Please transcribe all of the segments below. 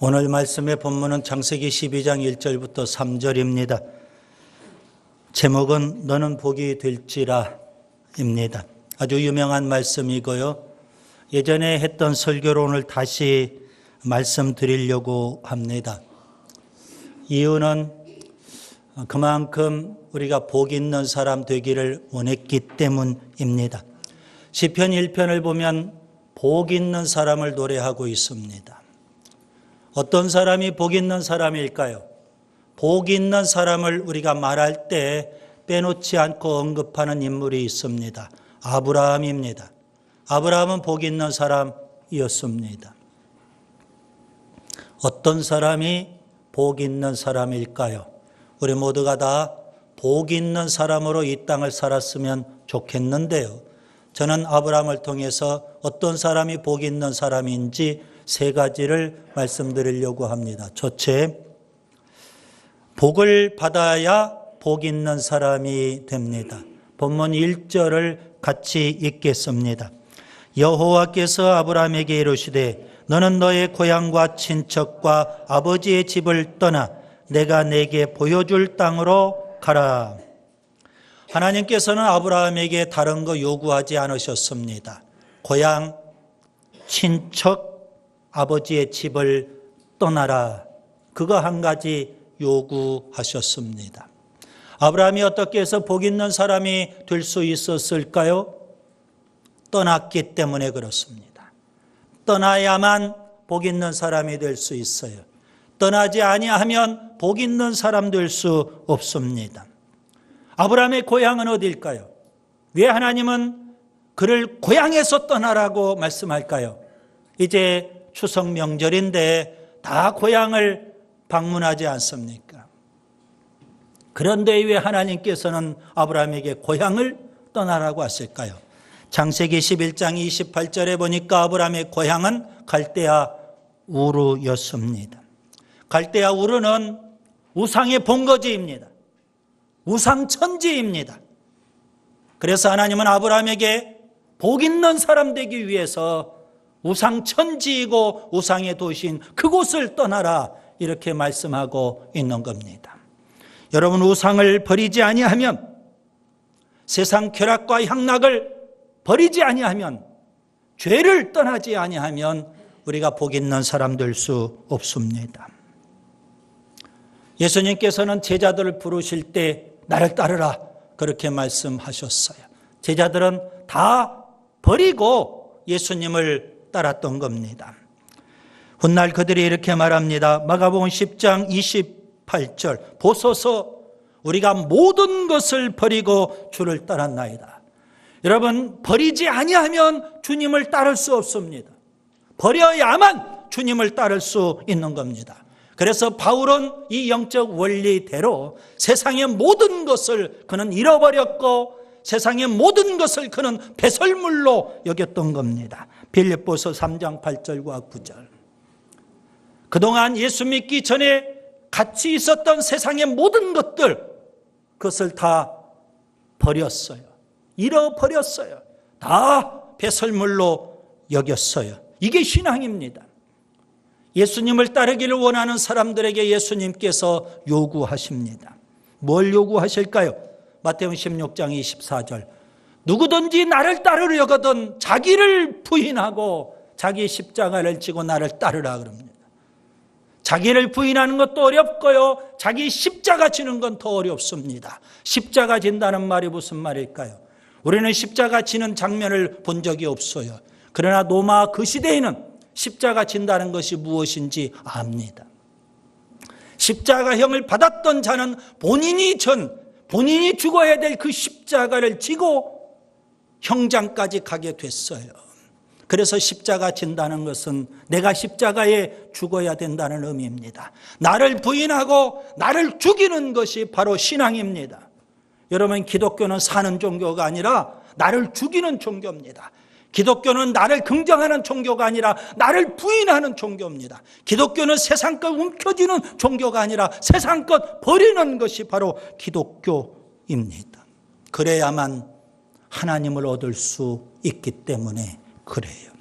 오늘 말씀의 본문은 창세기 12장 1절부터 3절입니다. 제목은 너는 복이 될지라 입니다. 아주 유명한 말씀이고요. 예전에 했던 설교로 오늘 다시 말씀드리려고 합니다. 이유는 그만큼 우리가 복 있는 사람 되기를 원했기 때문입니다. 시편 1편을 보면 복 있는 사람을 노래하고 있습니다. 어떤 사람이 복 있는 사람일까요? 복 있는 사람을 우리가 말할 때 빼놓지 않고 언급하는 인물이 있습니다. 아브라함입니다. 아브라함은 복 있는 사람이었습니다. 어떤 사람이 복 있는 사람일까요? 우리 모두가 다 복 있는 사람으로 이 땅을 살았으면 좋겠는데요. 저는 아브라함을 통해서 어떤 사람이 복 있는 사람인지 세 가지를 말씀드리려고 합니다. 첫째, 복을 받아야 복 있는 사람이 됩니다. 본문 1절을 같이 읽겠습니다. 여호와께서 아브라함에게 이르시되 너는 너의 고향과 친척과 아버지의 집을 떠나 내가 내게 보여줄 땅으로 가라. 하나님께서는 아브라함에게 다른 거 요구하지 않으셨습니다. 고향, 친척, 아버지의 집을 떠나라. 그거 한 가지 요구하셨습니다. 아브라함이 어떻게 해서 복 있는 사람이 될 수 있었을까요? 떠났기 때문에 그렇습니다. 떠나야만 복 있는 사람이 될 수 있어요. 떠나지 아니하면 복 있는 사람 될 수 없습니다. 아브라함의 고향은 어디일까요? 왜 하나님은 그를 고향에서 떠나라고 말씀할까요? 이제 추석 명절인데 다 고향을 방문하지 않습니까? 그런데 왜 하나님께서는 아브라함에게 고향을 떠나라고 하실까요? 창세기 11장 28절에 보니까 아브라함의 고향은 갈대아 우르였습니다. 갈대아 우르는 우상의 본거지입니다. 우상천지입니다. 그래서 하나님은 아브라함에게 복 있는 사람 되기 위해서 우상천지이고 우상의 도시인 그곳을 떠나라 이렇게 말씀하고 있는 겁니다. 여러분, 우상을 버리지 아니하면, 세상 쾌락과 향락을 버리지 아니하면, 죄를 떠나지 아니하면 우리가 복 있는 사람 될 수 없습니다. 예수님께서는 제자들을 부르실 때 나를 따르라 그렇게 말씀하셨어요. 제자들은 다 버리고 예수님을 따랐던 겁니다. 훗날 그들이 이렇게 말합니다. 마가복음 10장 28절 보소서 우리가 모든 것을 버리고 주를 따랐나이다. 여러분, 버리지 아니하면 주님을 따를 수 없습니다. 버려야만 주님을 따를 수 있는 겁니다. 그래서 바울은 이 영적 원리대로 세상의 모든 것을 그는 잃어버렸고 세상의 모든 것을 그는 배설물로 여겼던 겁니다. 빌립보서 3장 8절과 9절. 그동안 예수 믿기 전에 같이 있었던 세상의 모든 것들, 그것을 다 버렸어요. 잃어버렸어요. 다 배설물로 여겼어요. 이게 신앙입니다. 예수님을 따르기를 원하는 사람들에게 예수님께서 요구하십니다. 뭘 요구하실까요? 마태복음 16장 24절. 누구든지 나를 따르려거든 자기를 부인하고 자기 십자가를 지고 나를 따르라 그럽니다. 자기를 부인하는 것도 어렵고요. 자기 십자가 지는 건 더 어렵습니다. 십자가 진다는 말이 무슨 말일까요? 우리는 십자가 지는 장면을 본 적이 없어요. 그러나 로마 그 시대에는 십자가 진다는 것이 무엇인지 압니다. 십자가형을 받았던 자는 본인이 죽어야 될 그 십자가를 지고 형장까지 가게 됐어요. 그래서 십자가 진다는 것은 내가 십자가에 죽어야 된다는 의미입니다. 나를 부인하고 나를 죽이는 것이 바로 신앙입니다. 여러분, 기독교는 사는 종교가 아니라 나를 죽이는 종교입니다. 기독교는 나를 긍정하는 종교가 아니라 나를 부인하는 종교입니다. 기독교는 세상 것 움켜쥐는 종교가 아니라 세상 것 버리는 것이 바로 기독교입니다. 그래야만 하나님을 얻을 수 있기 때문에 그래요.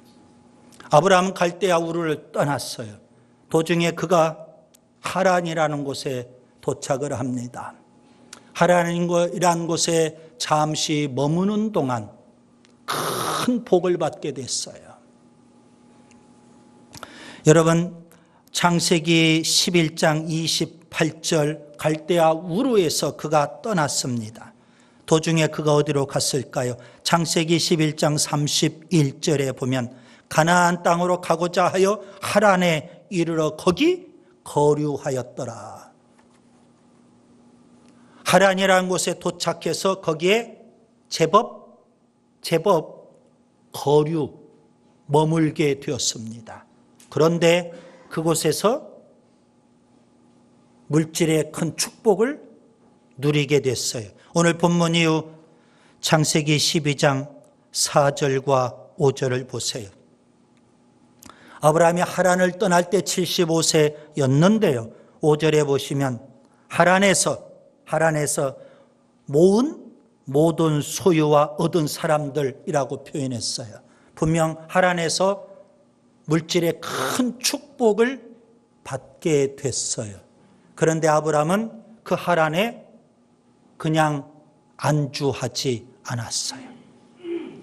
아브라함은 갈대아 우르를 떠났어요. 도중에 그가 하란이라는 곳에 도착을 합니다. 하란이라는 곳에 잠시 머무는 동안 큰 복을 받게 됐어요. 여러분, 창세기 11장 28절 갈대아 우르에서 그가 떠났습니다. 도중에 그가 어디로 갔을까요? 창세기 11장 31절에 보면 가나안 땅으로 가고자 하여 하란에 이르러 거기 거류하였더라. 하란이라는 곳에 도착해서 거기에 제법 거류 머물게 되었습니다. 그런데 그곳에서 물질의 큰 축복을 누리게 됐어요. 오늘 본문 이후 창세기 12장 4절과 5절을 보세요. 아브라함이 하란을 떠날 때 75세였는데요. 5절에 보시면 하란에서 모은 모든 소유와 얻은 사람들이라고 표현했어요. 분명 하란에서 물질의 큰 축복을 받게 됐어요. 그런데 아브라함은 그 하란에 그냥 안주하지 않았어요.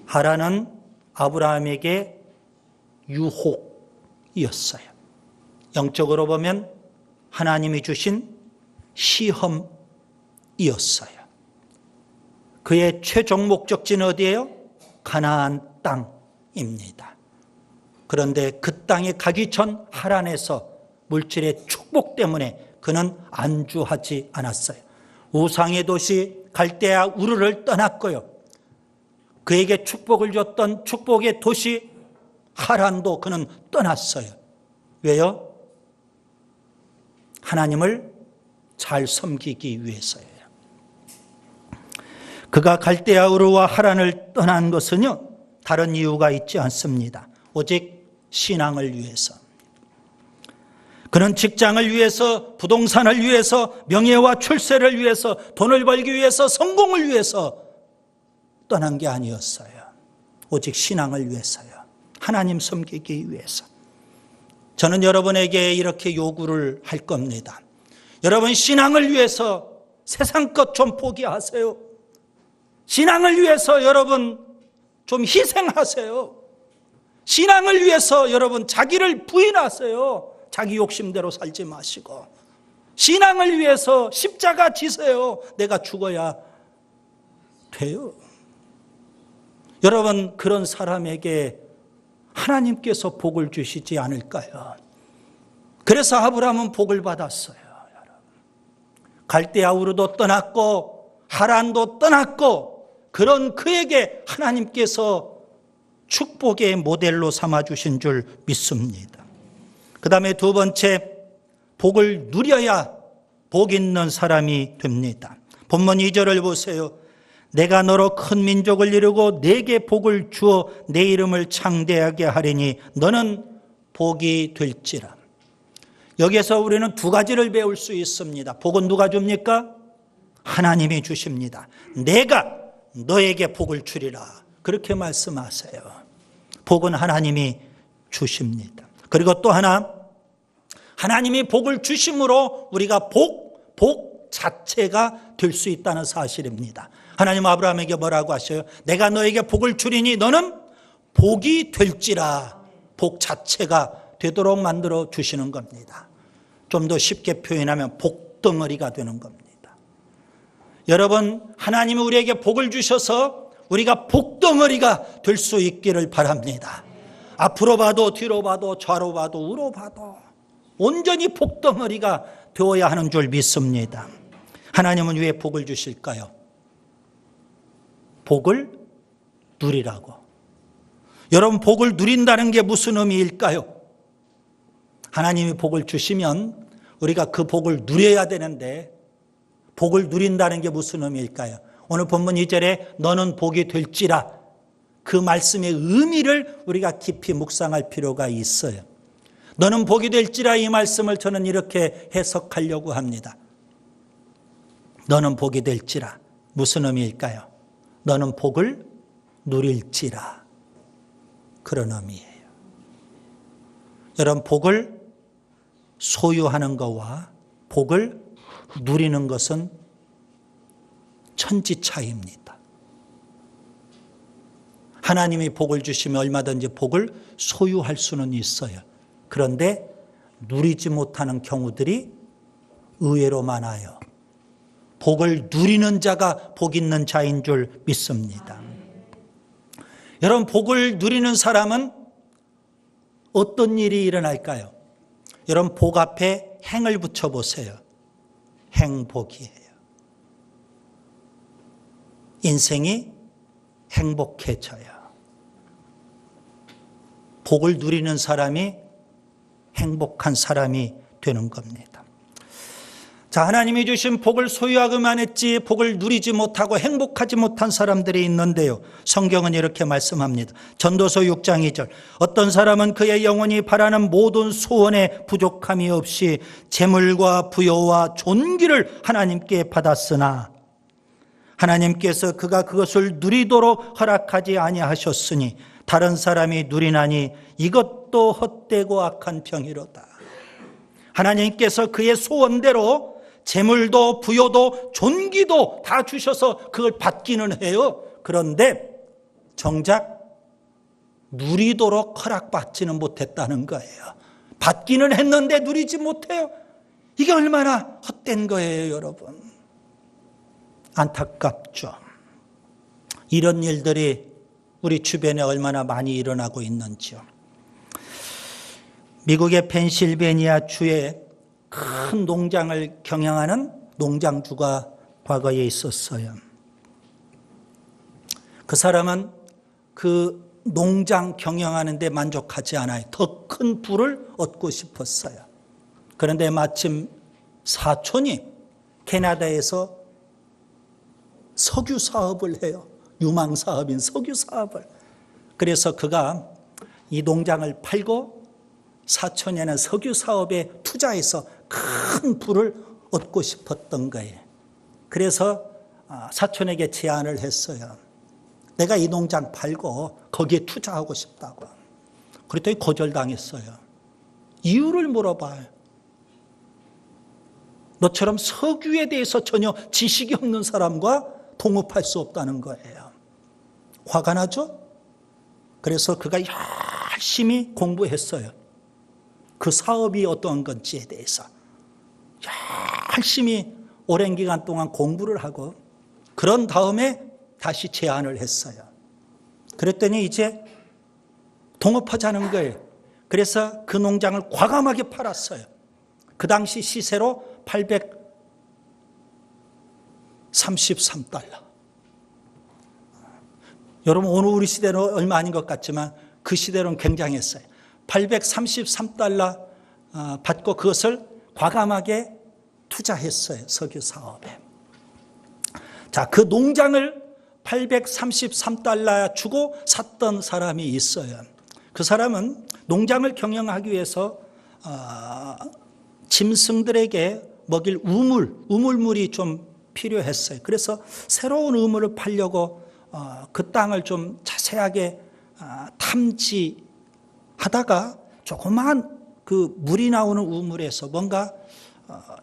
하란은 아브라함에게 유혹이었어요. 영적으로 보면 하나님이 주신 시험이었어요. 그의 최종 목적지는 어디예요? 가나안 땅입니다. 그런데 그 땅에 가기 전 하란에서 물질의 축복 때문에 그는 안주하지 않았어요. 우상의 도시 갈대아 우르를 떠났고요. 그에게 축복을 줬던 축복의 도시 하란도 그는 떠났어요. 왜요? 하나님을 잘 섬기기 위해서예요. 그가 갈대아 우르와 하란을 떠난 것은요, 다른 이유가 있지 않습니다. 오직 신앙을 위해서. 그는 직장을 위해서, 부동산을 위해서, 명예와 출세를 위해서, 돈을 벌기 위해서, 성공을 위해서 떠난 게 아니었어요. 오직 신앙을 위해서요. 하나님 섬기기 위해서. 저는 여러분에게 이렇게 요구를 할 겁니다. 여러분, 신앙을 위해서 세상 것 좀 포기하세요. 신앙을 위해서 여러분 좀 희생하세요. 신앙을 위해서 여러분 자기를 부인하세요. 자기 욕심대로 살지 마시고 신앙을 위해서 십자가 지세요. 내가 죽어야 돼요. 여러분, 그런 사람에게 하나님께서 복을 주시지 않을까요? 그래서 아브라함은 복을 받았어요. 갈대아 우르도 떠났고 하란도 떠났고 그런 그에게 하나님께서 축복의 모델로 삼아주신 줄 믿습니다. 그 다음에 두 번째, 복을 누려야 복 있는 사람이 됩니다. 본문 2절을 보세요. 내가 너로 큰 민족을 이루고 내게 복을 주어 내 이름을 창대하게 하리니 너는 복이 될지라. 여기에서 우리는 두 가지를 배울 수 있습니다. 복은 누가 줍니까? 하나님이 주십니다. 내가 너에게 복을 주리라. 그렇게 말씀하세요. 복은 하나님이 주십니다. 그리고 또 하나, 하나님이 복을 주심으로 우리가 복 자체가 될 수 있다는 사실입니다. 하나님 아브라함에게 뭐라고 하셔요? 내가 너에게 복을 주리니 너는 복이 될지라. 복 자체가 되도록 만들어 주시는 겁니다. 좀 더 쉽게 표현하면 복덩어리가 되는 겁니다. 여러분, 하나님은 우리에게 복을 주셔서 우리가 복덩어리가 될 수 있기를 바랍니다. 앞으로 봐도 뒤로 봐도 좌로 봐도 우로 봐도 온전히 복덩어리가 되어야 하는 줄 믿습니다. 하나님은 왜 복을 주실까요? 복을 누리라고. 여러분, 복을 누린다는 게 무슨 의미일까요? 하나님이 복을 주시면 우리가 그 복을 누려야 되는데 복을 누린다는 게 무슨 의미일까요? 오늘 본문 2절에 너는 복이 될지라, 그 말씀의 의미를 우리가 깊이 묵상할 필요가 있어요. 너는 복이 될지라, 이 말씀을 저는 이렇게 해석하려고 합니다. 너는 복이 될지라, 무슨 의미일까요? 너는 복을 누릴지라, 그런 의미예요. 여러분, 복을 소유하는 것과 복을 누리는 것은 천지 차이입니다. 하나님이 복을 주시면 얼마든지 복을 소유할 수는 있어요. 그런데 누리지 못하는 경우들이 의외로 많아요. 복을 누리는 자가 복 있는 자인 줄 믿습니다. 여러분, 복을 누리는 사람은 어떤 일이 일어날까요? 여러분, 복 앞에 행을 붙여보세요. 행복이에요. 인생이 행복해져요. 복을 누리는 사람이 행복한 사람이 되는 겁니다. 자, 하나님이 주신 복을 소유하기만 했지 복을 누리지 못하고 행복하지 못한 사람들이 있는데요. 성경은 이렇게 말씀합니다. 전도서 6장 2절. 어떤 사람은 그의 영혼이 바라는 모든 소원에 부족함이 없이 재물과 부여와 존귀를 하나님께 받았으나 하나님께서 그가 그것을 누리도록 허락하지 아니하셨으니 다른 사람이 누리나니 이것도 헛되고 악한 병이로다. 하나님께서 그의 소원대로 재물도 부여도 존귀도 다 주셔서 그걸 받기는 해요. 그런데 정작 누리도록 허락받지는 못했다는 거예요. 받기는 했는데 누리지 못해요. 이게 얼마나 헛된 거예요, 여러분. 안타깝죠. 이런 일들이 우리 주변에 얼마나 많이 일어나고 있는지요. 미국의 펜실베니아 주에 큰 농장을 경영하는 농장주가 과거에 있었어요. 그 사람은 그 농장 경영하는 데 만족하지 않아요. 더 큰 부를 얻고 싶었어요. 그런데 마침 사촌이 캐나다에서 석유 사업을 해요. 유망 사업인 석유 사업을. 그래서 그가 이 농장을 팔고 사촌에는 석유 사업에 투자해서 큰 부를 얻고 싶었던 거예요. 그래서 사촌에게 제안을 했어요. 내가 이 농장 팔고 거기에 투자하고 싶다고. 그랬더니 거절당했어요. 이유를 물어봐요. 너처럼 석유에 대해서 전혀 지식이 없는 사람과 동업할 수 없다는 거예요. 화가 나죠? 그래서 그가 열심히 공부했어요. 그 사업이 어떤 건지에 대해서 열심히 오랜 기간 동안 공부를 하고 그런 다음에 다시 제안을 했어요. 그랬더니 이제 동업하자는 거예요. 그래서 그 농장을 과감하게 팔았어요. 그 당시 시세로 833달러. 여러분, 오늘 우리 시대는 얼마 아닌 것 같지만 그 시대로는 굉장했어요. 833달러 받고 그것을 과감하게 투자했어요. 석유 사업에. 자, 그 농장을 833달러 주고 샀던 사람이 있어요. 그 사람은 농장을 경영하기 위해서 짐승들에게 먹일 우물물이 좀 필요했어요. 그래서 새로운 우물을 파려고 그 땅을 좀 자세하게 탐지하다가 조그마한 그 물이 나오는 우물에서 뭔가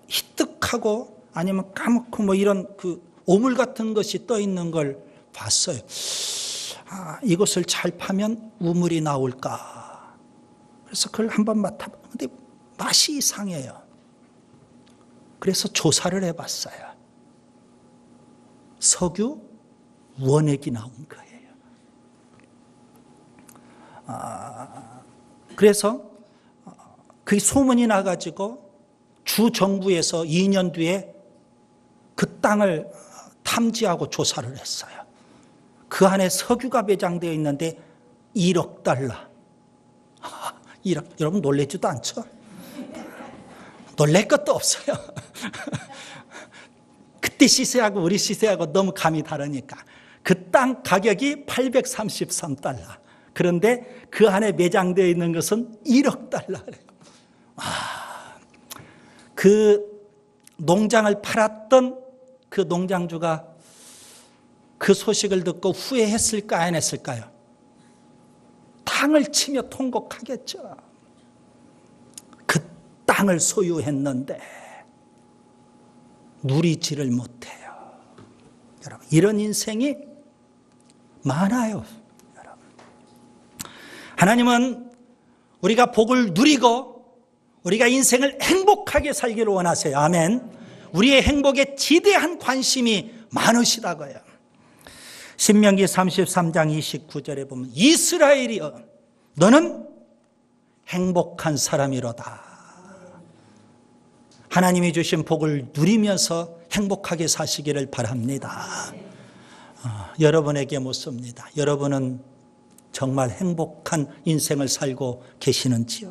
희뜩하고 아니면 까맣고 뭐 이런 그 오물 같은 것이 떠 있는 걸 봤어요. 이것을 잘 파면 우물이 나올까. 그래서 그걸 한번 맡아봤는데 맛이 이상해요. 그래서 조사를 해봤어요. 석유 원액이 나온 거예요. 그래서 그 소문이 나가지고 주 정부에서 2년 뒤에 그 땅을 탐지하고 조사를 했어요. 그 안에 석유가 매장되어 있는데 1억 달러. 1억. 여러분 놀라지도 않죠? 놀랄 것도 없어요. 그때 시세하고 우리 시세하고 너무 감이 다르니까. 그 땅 가격이 833달러. 그런데 그 안에 매장되어 있는 것은 1억 달러래요. 그 농장을 팔았던 그 농장주가 그 소식을 듣고 후회했을까 안 했을까요? 땅을 치며 통곡하겠죠. 그 땅을 소유했는데 누리지를 못해요. 여러분, 이런 인생이 많아요. 여러분, 하나님은 우리가 복을 누리고 우리가 인생을 행복하게 살기를 원하세요. 아멘. 우리의 행복에 지대한 관심이 많으시다고요. 신명기 33장 29절에 보면 이스라엘이여 너는 행복한 사람이로다. 하나님이 주신 복을 누리면서 행복하게 사시기를 바랍니다. 여러분에게 묻습니다. 여러분은 정말 행복한 인생을 살고 계시는지요?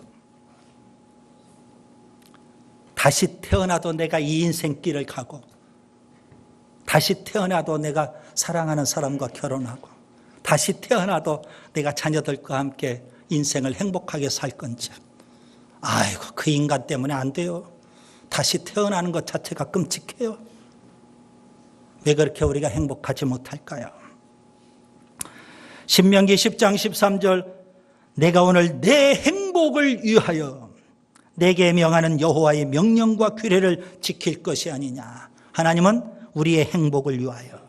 다시 태어나도 내가 이 인생길을 가고 다시 태어나도 내가 사랑하는 사람과 결혼하고 다시 태어나도 내가 자녀들과 함께 인생을 행복하게 살 건지. 아이고, 그 인간 때문에 안 돼요. 다시 태어나는 것 자체가 끔찍해요. 왜 그렇게 우리가 행복하지 못할까요? 신명기 10장 13절 내가 오늘 내 행복을 위하여 내게 명하는 여호와의 명령과 규례를 지킬 것이 아니냐. 하나님은 우리의 행복을 위하여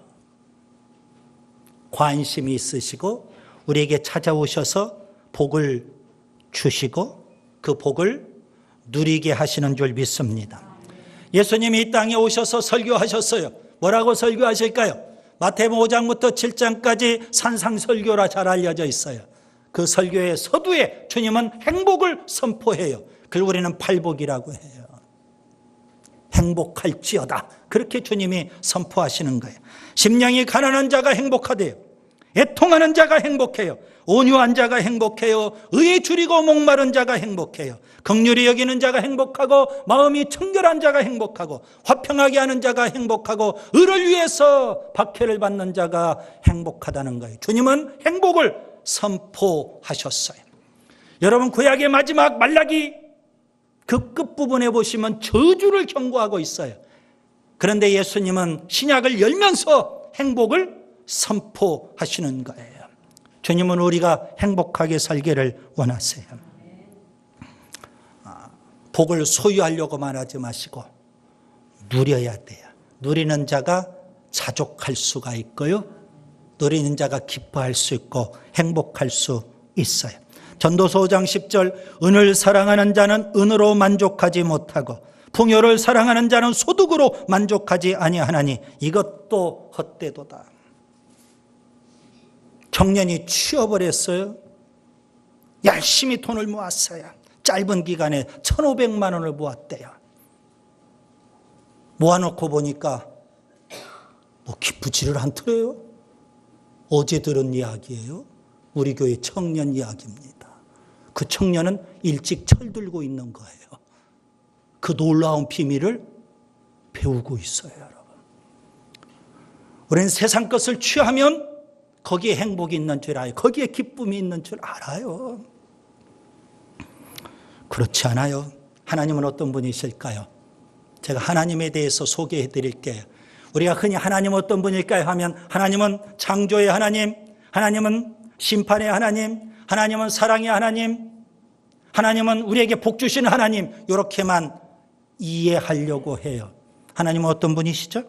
관심이 있으시고 우리에게 찾아오셔서 복을 주시고 그 복을 누리게 하시는 줄 믿습니다. 예수님이 이 땅에 오셔서 설교하셨어요. 뭐라고 설교하실까요? 마태복음 5장부터 7장까지 산상설교라 잘 알려져 있어요. 그 설교의 서두에 주님은 행복을 선포해요. 그걸 우리는 팔복이라고 해요. 행복할지어다. 그렇게 주님이 선포하시는 거예요. 심령이 가난한 자가 행복하대요. 애통하는 자가 행복해요. 온유한 자가 행복해요. 의에 줄이고 목마른 자가 행복해요. 긍휼히 여기는 자가 행복하고 마음이 청결한 자가 행복하고 화평하게 하는 자가 행복하고 의를 위해서 박해를 받는 자가 행복하다는 거예요. 주님은 행복을 선포하셨어요. 여러분, 구약의 마지막 말라기 그 끝부분에 보시면 저주를 경고하고 있어요. 그런데 예수님은 신약을 열면서 행복을 선포하시는 거예요. 주님은 우리가 행복하게 살기를 원하세요. 복을 소유하려고만 하지 마시고 누려야 돼요. 누리는 자가 자족할 수가 있고요. 누리는 자가 기뻐할 수 있고 행복할 수 있어요. 전도서 5장 10절 은을 사랑하는 자는 은으로 만족하지 못하고 풍요를 사랑하는 자는 소득으로 만족하지 아니하나니 이것도 헛되도다. 청년이 취업을 했어요. 열심히 돈을 모았어요. 짧은 기간에 1,500만 원을 모았대요. 모아놓고 보니까 뭐 기쁘지를 않더래요. 어제 들은 이야기예요. 우리 교회 청년 이야기입니다. 그 청년은 일찍 철들고 있는 거예요. 그 놀라운 비밀을 배우고 있어요, 여러분. 우리는 세상 것을 취하면 거기에 행복이 있는 줄 알아요. 거기에 기쁨이 있는 줄 알아요. 그렇지 않아요. 하나님은 어떤 분이실까요? 제가 하나님에 대해서 소개해 드릴게요. 우리가 흔히 하나님 어떤 분일까요 하면 하나님은 창조의 하나님, 하나님은 심판의 하나님, 하나님은 사랑의 하나님, 하나님은 우리에게 복 주시는 하나님, 이렇게만 이해하려고 해요. 하나님은 어떤 분이시죠?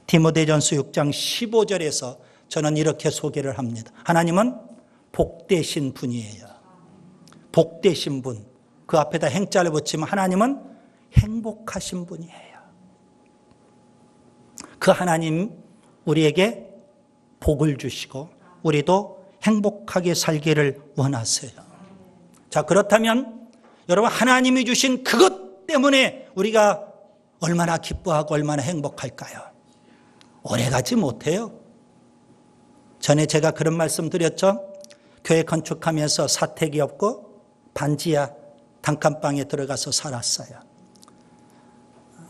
디모데전서 6장 15절에서 저는 이렇게 소개를 합니다. 하나님은 복되신 분이에요. 복되신 분. 그 앞에다 행자를 붙이면 하나님은 행복하신 분이에요. 그 하나님 우리에게 복을 주시고 우리도 행복하게 살기를 원하세요. 자, 그렇다면 여러분, 하나님이 주신 그것 때문에 우리가 얼마나 기뻐하고 얼마나 행복할까요? 오래가지 못해요. 전에 제가 그런 말씀 드렸죠. 교회 건축하면서 사택이 없고 반지하 단칸방에 들어가서 살았어요.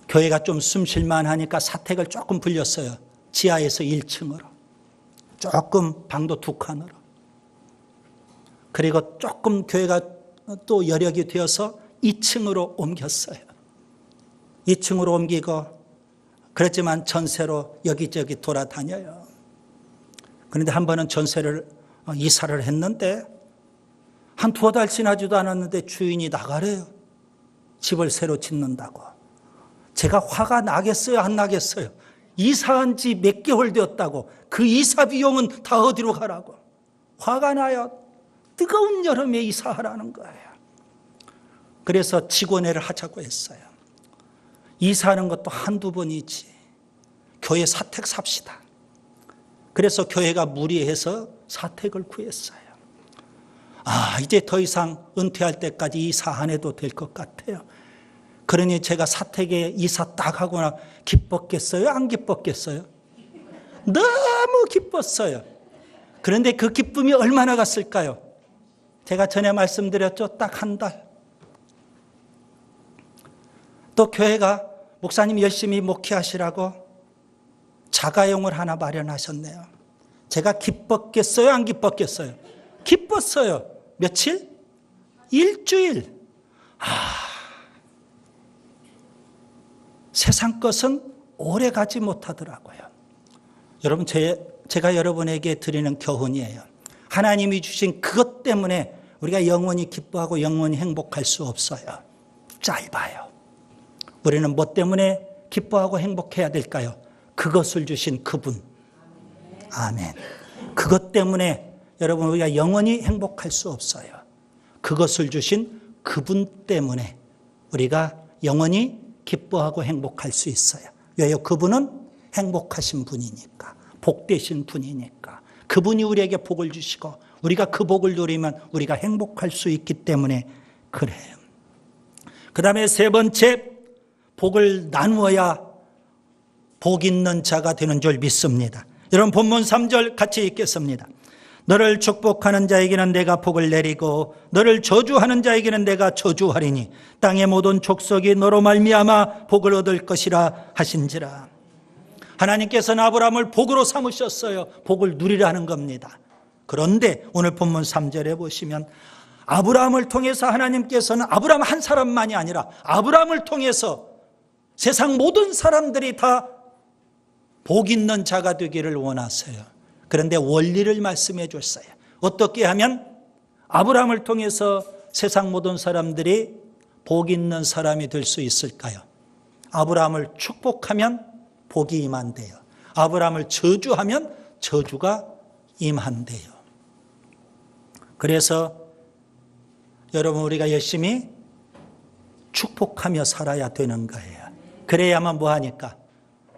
교회가 좀 숨쉴만 하니까 사택을 조금 불렸어요. 지하에서 1층으로. 조금 방도 2칸으로. 그리고 조금 교회가 또 여력이 되어서 2층으로 옮겼어요. 2층으로 옮기고 그렇지만 전세로 여기저기 돌아다녀요. 그런데 한 번은 전세를 이사를 했는데 한 2달 지나지도 않았는데 주인이 나가래요. 집을 새로 짓는다고. 제가 화가 나겠어요, 안 나겠어요? 이사한 지 몇 개월 되었다고. 그 이사 비용은 다 어디로 가라고. 화가 나요. 뜨거운 여름에 이사하라는 거예요. 그래서 직원회를 하자고 했어요. 이사하는 것도 한두 번이지. 교회 사택 삽시다. 그래서 교회가 무리해서 사택을 구했어요. 이제 더 이상 은퇴할 때까지 이사 안 해도 될 것 같아요. 그러니 제가 사택에 이사 딱 하거나 기뻤겠어요? 안 기뻤겠어요? 너무 기뻤어요. 그런데 그 기쁨이 얼마나 갔을까요? 제가 전에 말씀드렸죠. 딱 한 달. 또 교회가 목사님 열심히 목회하시라고 자가용을 하나 마련하셨네요. 제가 기뻤겠어요? 안 기뻤겠어요? 기뻤어요. 며칠? 일주일. 세상 것은 오래 가지 못하더라고요. 여러분, 제가 여러분에게 드리는 교훈이에요. 하나님이 주신 그것 때문에 우리가 영원히 기뻐하고 영원히 행복할 수 없어요. 짧아요. 우리는 뭐 때문에 기뻐하고 행복해야 될까요? 그것을 주신 그분. 아멘. 그것 때문에 여러분 우리가 영원히 행복할 수 없어요. 그것을 주신 그분 때문에 우리가 영원히 기뻐하고 행복할 수 있어요. 왜요? 그분은 행복하신 분이니까. 복되신 분이니까. 그분이 우리에게 복을 주시고 우리가 그 복을 누리면 우리가 행복할 수 있기 때문에 그래요. 그 다음에 세 번째, 복을 나누어야 복 있는 자가 되는 줄 믿습니다. 여러분 본문 3절 같이 읽겠습니다. 너를 축복하는 자에게는 내가 복을 내리고 너를 저주하는 자에게는 내가 저주하리니 땅의 모든 족속이 너로 말미암아 복을 얻을 것이라 하신지라. 하나님께서는 아브라함을 복으로 삼으셨어요. 복을 누리라는 겁니다. 그런데 오늘 본문 3절에 보시면 아브라함을 통해서 하나님께서는 아브라함 한 사람만이 아니라 아브라함을 통해서 세상 모든 사람들이 다 복 있는 자가 되기를 원하세요. 그런데 원리를 말씀해 줬어요. 어떻게 하면 아브라함을 통해서 세상 모든 사람들이 복 있는 사람이 될 수 있을까요? 아브라함을 축복하면 복이 임한대요. 아브라함을 저주하면 저주가 임한대요. 그래서 여러분 우리가 열심히 축복하며 살아야 되는 거예요. 그래야만 뭐하니까?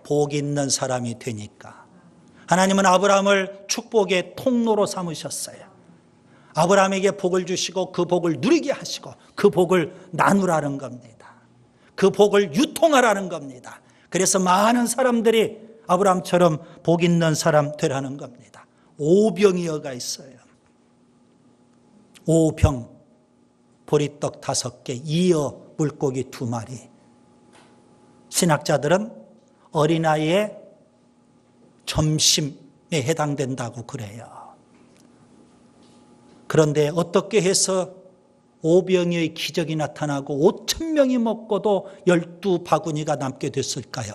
복 있는 사람이 되니까. 하나님은 아브라함을 축복의 통로로 삼으셨어요. 아브라함에게 복을 주시고 그 복을 누리게 하시고 그 복을 나누라는 겁니다. 그 복을 유통하라는 겁니다. 그래서 많은 사람들이 아브라함처럼 복 있는 사람 되라는 겁니다. 오병이어가 있어요. 오병, 보리떡 5개, 이어 물고기 2마리. 신학자들은 어린아이의 점심에 해당된다고 그래요. 그런데 어떻게 해서 오병이어의 기적이 나타나고 5,000명이 먹고도 12바구니가 남게 됐을까요?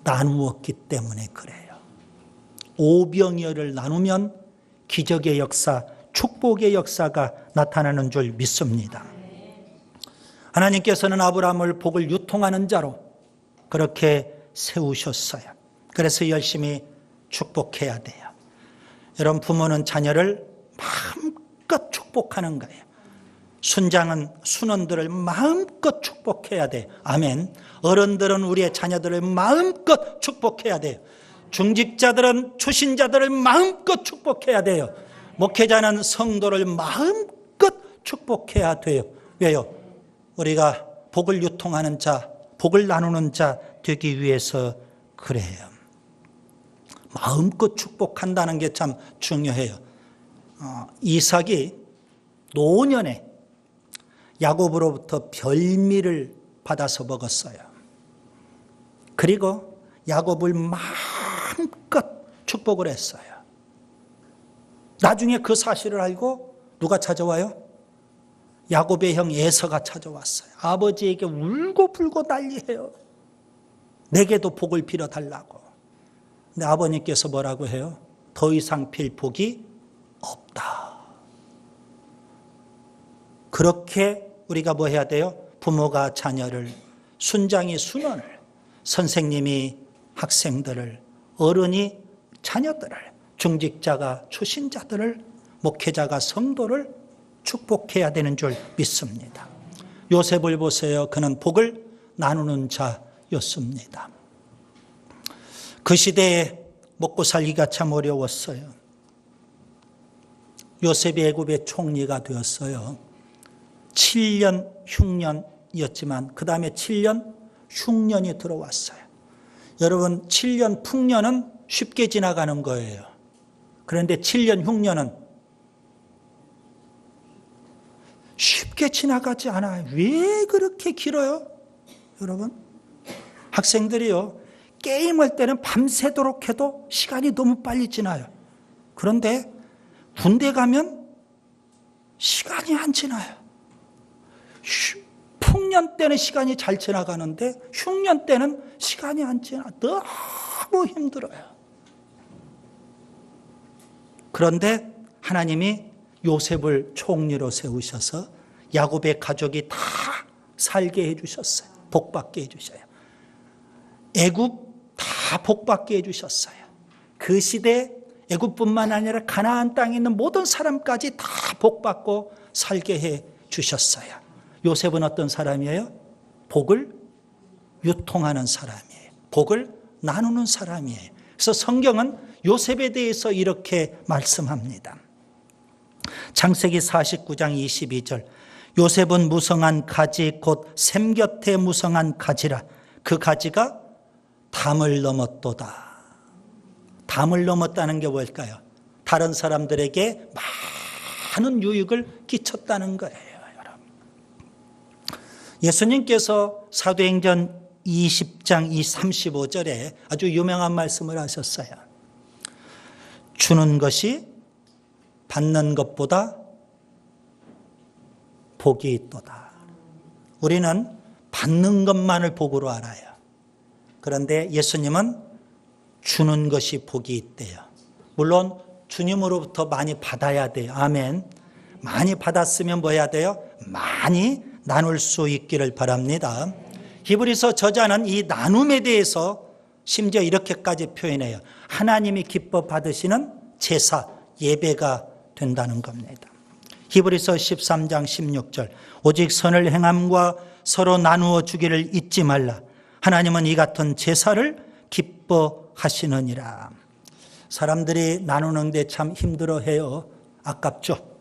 나누었기 때문에 그래요. 오병이어를 나누면 기적의 역사, 축복의 역사가 나타나는 줄 믿습니다. 하나님께서는 아브라함을 복을 유통하는 자로 그렇게 세우셨어요. 그래서 열심히 축복해야 돼요. 여러분 부모는 자녀를 마음껏 축복하는 거예요. 순장은 순원들을 마음껏 축복해야 돼요. 아멘. 어른들은 우리의 자녀들을 마음껏 축복해야 돼요. 중직자들은 초신자들을 마음껏 축복해야 돼요. 목회자는 성도를 마음껏 축복해야 돼요. 왜요? 우리가 복을 유통하는 자, 복을 나누는 자 되기 위해서 그래요. 마음껏 축복한다는 게 참 중요해요. 이삭이 노년에 야곱으로부터 별미를 받아서 먹었어요. 그리고 야곱을 마음껏 축복을 했어요. 나중에 그 사실을 알고 누가 찾아와요? 야곱의 형 에서가 찾아왔어요. 아버지에게 울고불고 난리해요. 내게도 복을 빌어달라고. 근데 아버님께서 뭐라고 해요? 더 이상 빌 복이 없다. 그렇게 우리가 뭐 해야 돼요? 부모가 자녀를, 순장이 순원을, 선생님이 학생들을, 어른이 자녀들을, 중직자가 초신자들을, 목회자가 성도를 축복해야 되는 줄 믿습니다. 요셉을 보세요. 그는 복을 나누는 자였습니다. 그 시대에 먹고 살기가 참 어려웠어요. 요셉이 애굽의 총리가 되었어요. 7년 흉년이었지만 그 다음에 7년 흉년이 들어왔어요. 여러분 7년 풍년은 쉽게 지나가는 거예요. 그런데 7년 흉년은 쉽게 지나가지 않아요. 왜 그렇게 길어요? 여러분 학생들이요, 게임할 때는 밤새도록 해도 시간이 너무 빨리 지나요. 그런데 군대 가면 시간이 안 지나요. 풍년 때는 시간이 잘 지나가는데 흉년 때는 시간이 안 지나. 너무 힘들어요. 그런데 하나님이 요셉을 총리로 세우셔서 야곱의 가족이 다 살게 해주셨어요. 복받게 해주셔요. 애굽 다 복받게 해주셨어요. 그 시대에 애굽뿐만 아니라 가나안 땅에 있는 모든 사람까지 다 복받고 살게 해주셨어요. 요셉은 어떤 사람이에요? 복을 유통하는 사람이에요. 복을 나누는 사람이에요. 그래서 성경은 요셉에 대해서 이렇게 말씀합니다. 창세기 49장 22절, 요셉은 무성한 가지 곧 샘 곁에 무성한 가지라. 그 가지가 담을 넘었도다. 담을 넘었다는 게 뭘까요? 다른 사람들에게 많은 유익을 끼쳤다는 거예요. 여러분. 예수님께서 사도행전 20장 35절에 아주 유명한 말씀을 하셨어요. 주는 것이 받는 것보다 복이 있도다. 우리는 받는 것만을 복으로 알아요. 그런데 예수님은 주는 것이 복이 있대요. 물론 주님으로부터 많이 받아야 돼요. 아멘. 많이 받았으면 뭐 해야 돼요? 많이 나눌 수 있기를 바랍니다. 히브리서 저자는 이 나눔에 대해서 심지어 이렇게까지 표현해요. 하나님이 기뻐 받으시는 제사, 예배가 된다는 겁니다. 히브리서 13장 16절, 오직 선을 행함과 서로 나누어 주기를 잊지 말라. 하나님은 이 같은 제사를 기뻐하시느니라. 사람들이 나누는데 참 힘들어해요. 아깝죠.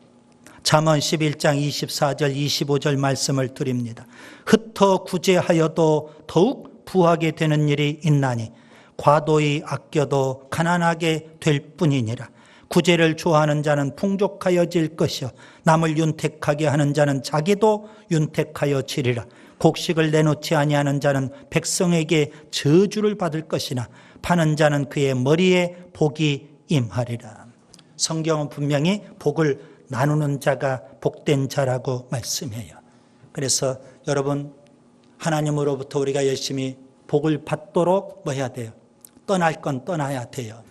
잠언 11장 24절 25절 말씀을 드립니다. 흩어 구제하여도 더욱 부하게 되는 일이 있나니 과도히 아껴도 가난하게 될 뿐이니라. 구제를 좋아하는 자는 풍족하여질 것이요 남을 윤택하게 하는 자는 자기도 윤택하여지리라. 곡식을 내놓지 아니하는 자는 백성에게 저주를 받을 것이나 파는 자는 그의 머리에 복이 임하리라. 성경은 분명히 복을 나누는 자가 복된 자라고 말씀해요. 그래서 여러분 하나님으로부터 우리가 열심히 복을 받도록 뭐 해야 돼요? 떠날 건 떠나야 돼요.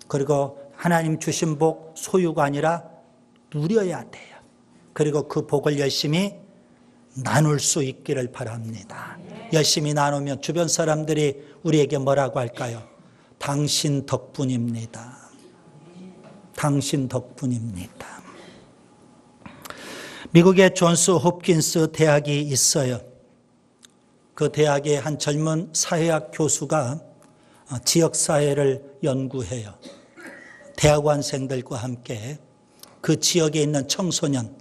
그리고 하나님 주신 복 소유가 아니라 누려야 돼요. 그리고 그 복을 열심히 나눌 수 있기를 바랍니다. 열심히 나누면 주변 사람들이 우리에게 뭐라고 할까요? 당신 덕분입니다. 당신 덕분입니다. 미국의 존스 홉킨스 대학이 있어요. 그 대학의 한 젊은 사회학 교수가 지역사회를 연구해요. 대학원생들과 함께 그 지역에 있는 청소년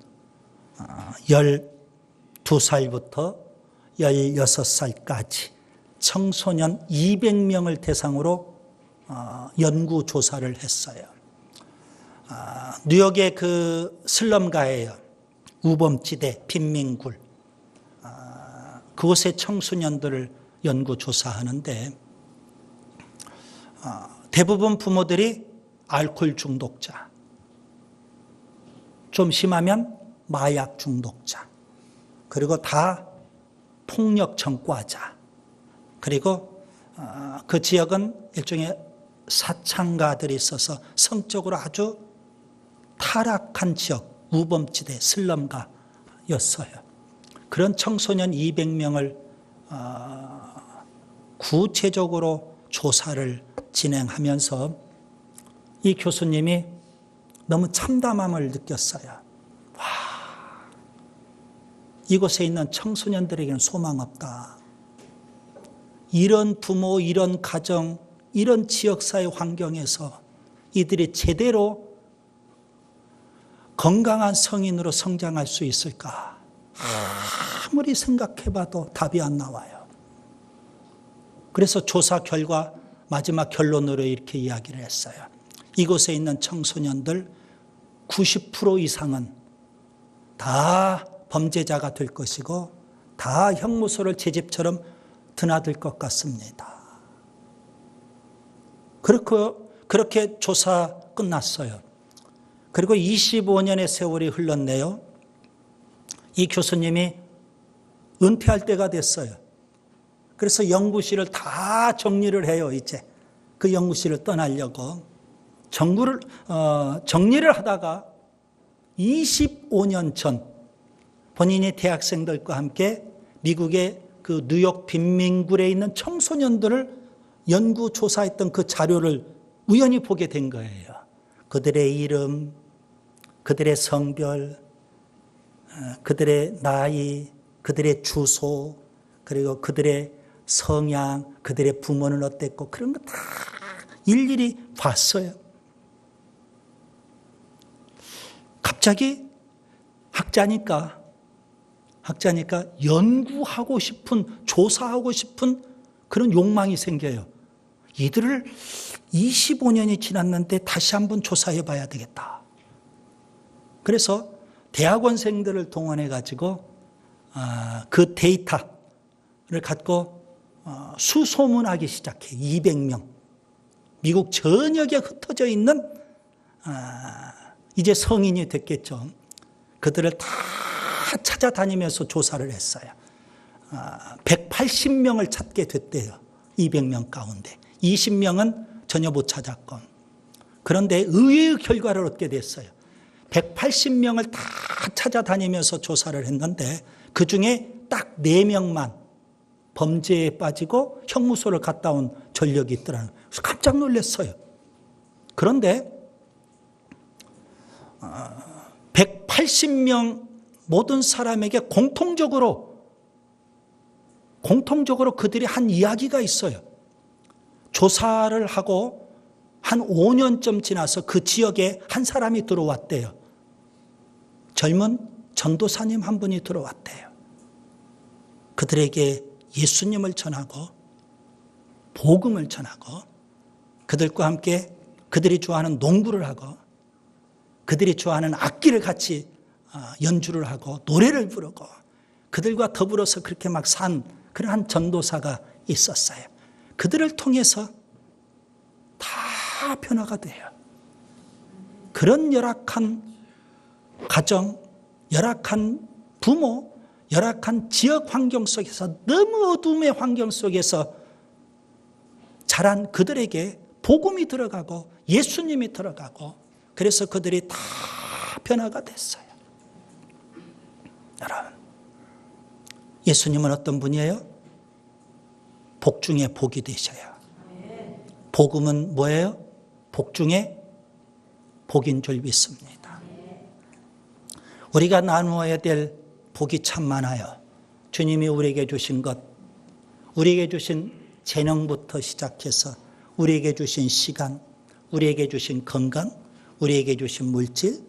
12살부터 16살까지 청소년 200명을 대상으로 연구조사를 했어요. 뉴욕의 그 슬럼가예요. 우범지대, 빈민굴. 그곳의 청소년들을 연구조사하는데 대부분 부모들이 알코올 중독자, 좀 심하면 마약 중독자, 그리고 다 폭력 전과자, 그리고 그 지역은 일종의 사창가들이 있어서 성적으로 아주 타락한 지역, 우범지대, 슬럼가였어요. 그런 청소년 200명을 구체적으로 조사를 진행하면서 이 교수님이 너무 참담함을 느꼈어요. 와, 이곳에 있는 청소년들에게는 소망 없다. 이런 부모, 이런 가정, 이런 지역사회 환경에서 이들이 제대로 건강한 성인으로 성장할 수 있을까? 아무리 생각해봐도 답이 안 나와요. 그래서 조사 결과 마지막 결론으로 이렇게 이야기를 했어요. 이곳에 있는 청소년들 90% 이상은 다 범죄자가 될 것이고 다 형무소를 제 집처럼 드나들 것 같습니다. 그렇게 조사 끝났어요. 그리고 25년의 세월이 흘렀네요. 이 교수님이 은퇴할 때가 됐어요. 그래서 연구실을 다 정리를 해요, 이제. 그 연구실을 떠나려고. 정리를 하다가 25년 전 본인이 대학생들과 함께 미국의 그 뉴욕 빈민굴에 있는 청소년들을 연구조사했던 그 자료를 우연히 보게 된 거예요. 그들의 이름, 그들의 성별, 그들의 나이, 그들의 주소, 그리고 그들의 성향, 그들의 부모는 어땠고 그런 거 다 일일이 봤어요. 갑자기 학자니까 연구하고 싶은, 조사하고 싶은 그런 욕망이 생겨요. 이들을 25년이 지났는데 다시 한번 조사해 봐야 되겠다. 그래서 대학원생들을 동원해 가지고 그 데이터를 갖고 수소문하기 시작해. 200명. 미국 전역에 흩어져 있는 이제 성인이 됐겠죠. 그들을 다 찾아다니면서 조사를 했어요. 180명을 찾게 됐대요. 200명 가운데. 20명은 전혀 못 찾았고. 그런데 의외의 결과를 얻게 됐어요. 180명을 다 찾아다니면서 조사를 했는데 그중에 딱 4명만 범죄에 빠지고 형무소를 갔다 온 전력이 있더라는 거예요. 그래서 깜짝 놀랐어요. 그런데 180명 모든 사람에게 공통적으로 그들이 한 이야기가 있어요. 조사를 하고 한 5년쯤 지나서 그 지역에 한 사람이 들어왔대요. 젊은 전도사님 한 분이 들어왔대요. 그들에게 예수님을 전하고 복음을 전하고 그들과 함께 그들이 좋아하는 농구를 하고 그들이 좋아하는 악기를 같이 연주를 하고 노래를 부르고 그들과 더불어서 그렇게 막 산 그런 한 전도사가 있었어요. 그들을 통해서 다 변화가 돼요. 그런 열악한 가정, 열악한 부모, 열악한 지역 환경 속에서 너무 어둠의 환경 속에서 자란 그들에게 복음이 들어가고 예수님이 들어가고 그래서 그들이 다 변화가 됐어요. 여러분, 예수님은 어떤 분이에요? 복 중에 복이 되셔요. 복음은 뭐예요? 복 중에 복인 줄 믿습니다. 우리가 나누어야 될 복이 참 많아요. 주님이 우리에게 주신 것, 우리에게 주신 재능부터 시작해서 우리에게 주신 시간, 우리에게 주신 건강, 우리에게 주신 물질,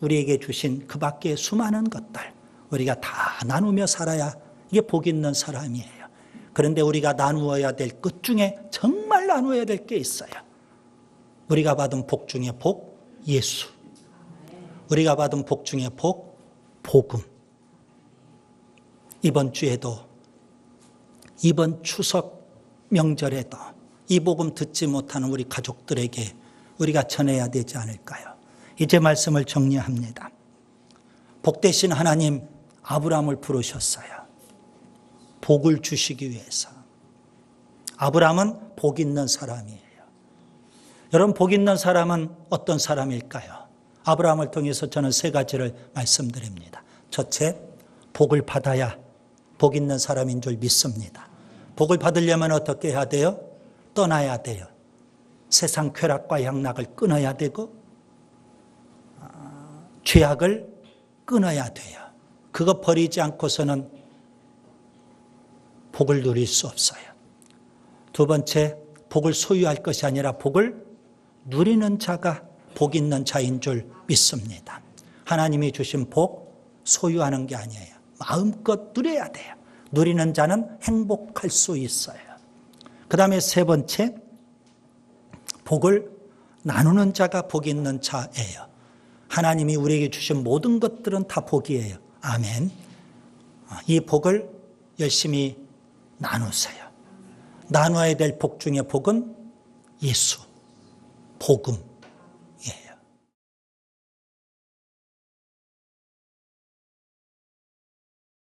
우리에게 주신 그 밖에 수많은 것들 우리가 다 나누며 살아야 이게 복 있는 사람이에요. 그런데 우리가 나누어야 될 것 중에 정말 나누어야 될 게 있어요. 우리가 받은 복 중에 복, 예수. 우리가 받은 복 중에 복, 복음. 이번 주에도, 이번 추석 명절에도 이 복음 듣지 못하는 우리 가족들에게 우리가 전해야 되지 않을까요? 이제 말씀을 정리합니다. 복되신 하나님 아브라함을 부르셨어요. 복을 주시기 위해서. 아브라함은 복 있는 사람이에요. 여러분, 복 있는 사람은 어떤 사람일까요? 아브라함을 통해서 저는 3가지를 말씀드립니다. 첫째, 복을 받아야 복 있는 사람인 줄 믿습니다. 복을 받으려면 어떻게 해야 돼요? 떠나야 돼요. 세상 쾌락과 향락을 끊어야 되고 죄악을 끊어야 돼요. 그거 버리지 않고서는 복을 누릴 수 없어요. 두 번째, 복을 소유할 것이 아니라 복을 누리는 자가 복 있는 자인 줄 믿습니다. 하나님이 주신 복 소유하는 게 아니에요. 마음껏 누려야 돼요. 누리는 자는 행복할 수 있어요. 그 다음에 세 번째, 복을 나누는 자가 복 있는 자예요. 하나님이 우리에게 주신 모든 것들은 다 복이에요. 아멘. 이 복을 열심히 나누세요. 나눠야 될 복 중에 복은 예수, 복음,